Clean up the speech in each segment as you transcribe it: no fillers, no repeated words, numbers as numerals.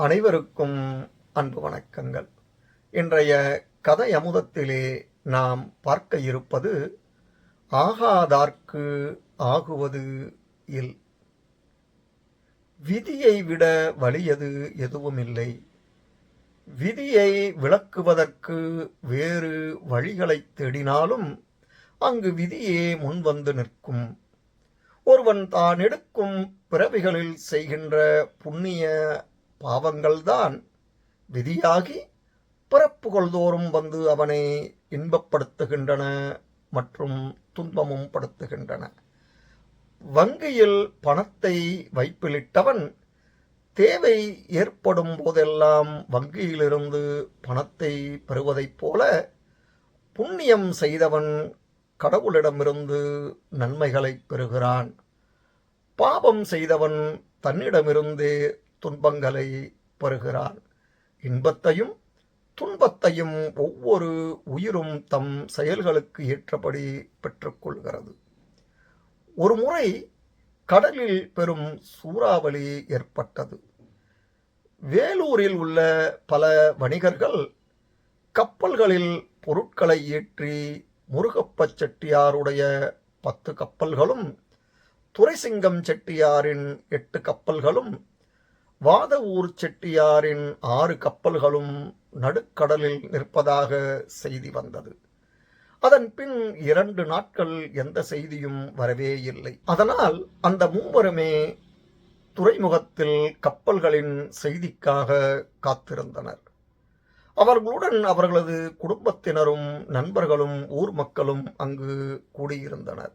அனைவருக்கும் அன்பு வணக்கங்கள். இன்றைய கதை அமுதத்திலே நாம் பார்க்க இருப்பது ஆகாதார்க்கு ஆகுவது இல். விதியை விட வலியது எதுவுமில்லை. விதியை விளக்குவதற்கு வேறு வழிகளைத் தேடினாலும் அங்கு விதியே முன்வந்து நிற்கும். ஒருவன் தான் எடுக்கும் பிறவிகளில் செய்கின்ற புண்ணிய பாவங்கள்தான் விதியாகி பிறப்புகள் தோறும் வந்து அவனை இன்பப்படுத்துகின்றன மற்றும் துன்பமும் படுத்துகின்றன. வங்கியில் பணத்தை வைப்பிலிட்டவன் தேவை ஏற்படும் போதெல்லாம் வங்கியிலிருந்து பணத்தை பெறுவதைப் போல புண்ணியம் செய்தவன் கடவுளிடமிருந்து நன்மைகளை பெறுகிறான். பாவம் செய்தவன் தன்னிடமிருந்தே துன்பங்களை பெறுகிறான். இன்பத்தையும் துன்பத்தையும் ஒவ்வொரு உயிரும் தம் செயல்களுக்கு ஏற்றபடி பெற்றுக்கொள்கிறது. ஒரு முறை கடலில் பெரும் சூறாவளி ஏற்பட்டது. வேலூரில் உள்ள பல வணிகர்கள் கப்பல்களில் பொருட்களை ஏற்றி முருகப்ப செட்டியாருடைய 10 கப்பல்களும், துரைசிங்கம் செட்டியாரின் 8 கப்பல்களும், வாதவூர் செட்டியாரின் 6 கப்பல்களும் நடுக்கடலில் நிற்பதாக செய்தி வந்தது. அதன் பின் 2 நாட்கள் எந்த செய்தியும் வரவே இல்லை. அதனால் அந்த மூவருமே துறைமுகத்தில் கப்பல்களின் செய்திக்காக காத்திருந்தனர். அவர்களுடன் அவர்களது குடும்பத்தினரும் நண்பர்களும் ஊர் மக்களும் அங்கு கூடியிருந்தனர்.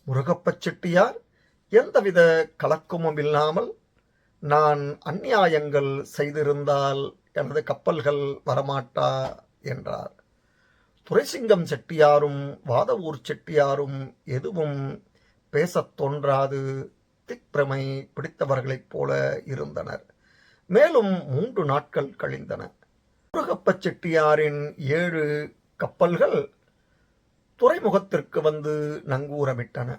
முருகப்ப செட்டியார் எந்தவித கலக்கமும் இல்லாமல், நான் அந்நியாயங்கள் செய்திருந்தால் எனது கப்பல்கள் வரமாட்டா என்றார். துரைசிங்கம் செட்டியாரும் வாதவூர் செட்டியாரும் எதுவும் பேசத் தோன்றாது திக்பிரமை பிடித்தவர்களைப் போல இருந்தனர். மேலும் 3 நாட்கள் கழிந்தன. முருகப்ப செட்டியாரின் 7 கப்பல்கள் துறைமுகத்திற்கு வந்து நங்கூரமிட்டன.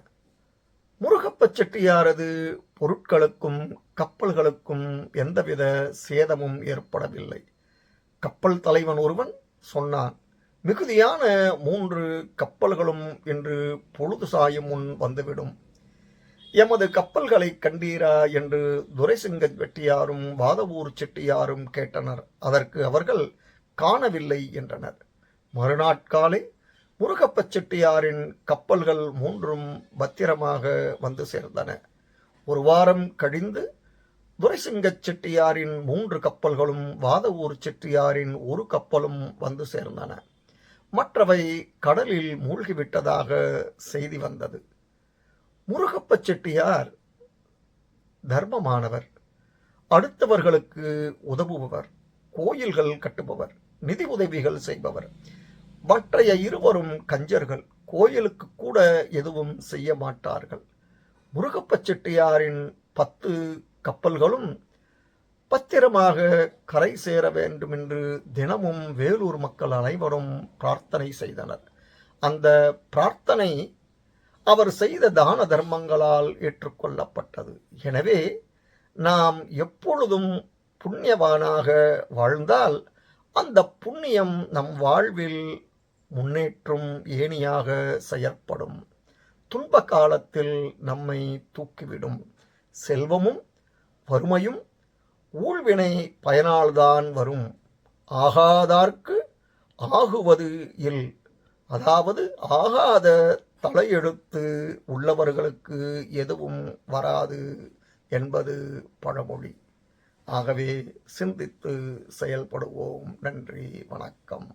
முருகப்ப செட்டியாரது பொருட்களுக்கும் கப்பல்களுக்கும் எந்தவித சேதமும் ஏற்படவில்லை. கப்பல் தலைவன் ஒருவன் சொன்னான், மிகுதியான 3 கப்பல்களும் இன்று பொழுது சாயும் முன் வந்துவிடும். எமது கப்பல்களை கண்டீரா என்று துரைசிங்க செட்டியாரும் வாதவூர் செட்டியாரும் கேட்டனர். அதற்கு அவர்கள் காணவில்லை என்றனர். மறுநாட்காலை முருகப்ப செட்டியாரின் கப்பல்கள் 3ம் பத்திரமாக வந்து சேர்ந்தன. 1 வாரம் கழிந்து துரைசிங்க செட்டியாரின் 3 கப்பல்களும் வாதவூர் செட்டியாரின் 1 கப்பலும் வந்து சேர்ந்தன. மற்றவை கடலில் மூழ்கிவிட்டதாக செய்தி வந்தது. முருகப்ப செட்டியார் தர்மமானவர், அடுத்தவர்களுக்கு உதவுபவர், கோயில்கள் கட்டுபவர், நிதி உதவிகள் செய்பவர். மற்றைய இருவரும் கஞ்சர்கள், கோயிலுக்கு கூட எதுவும் செய்ய மாட்டார்கள். முருகப்ப செட்டியாரின் 10 கப்பல்களும் பத்திரமாக கரை சேர வேண்டும் என்று தினமும் வேலூர் மக்கள் அனைவரும் பிரார்த்தனை செய்தனர். அந்த பிரார்த்தனை அவர் செய்த தான தர்மங்களால் ஏற்றுக்கொள்ளப்பட்டது. எனவே நாம் எப்பொழுதும் புண்ணியவானாக வாழ்ந்தால் அந்த புண்ணியம் நம் வாழ்வில் முன்னேற்றும் ஏணியாக செயற்படும். துன்ப காலத்தில் நம்மை தூக்கிவிடும். செல்வமும் வறுமையும் ஊழ்வினை பயனால்தான் வரும். ஆகாதார்க்கு ஆகுவது இல். அதாவது ஆகாத தலையெழுத்து உள்ளவர்களுக்கு எதுவும் வராது என்பது பழமொழி. ஆகவே சிந்தித்து செயல்படுவோம். நன்றி, வணக்கம்.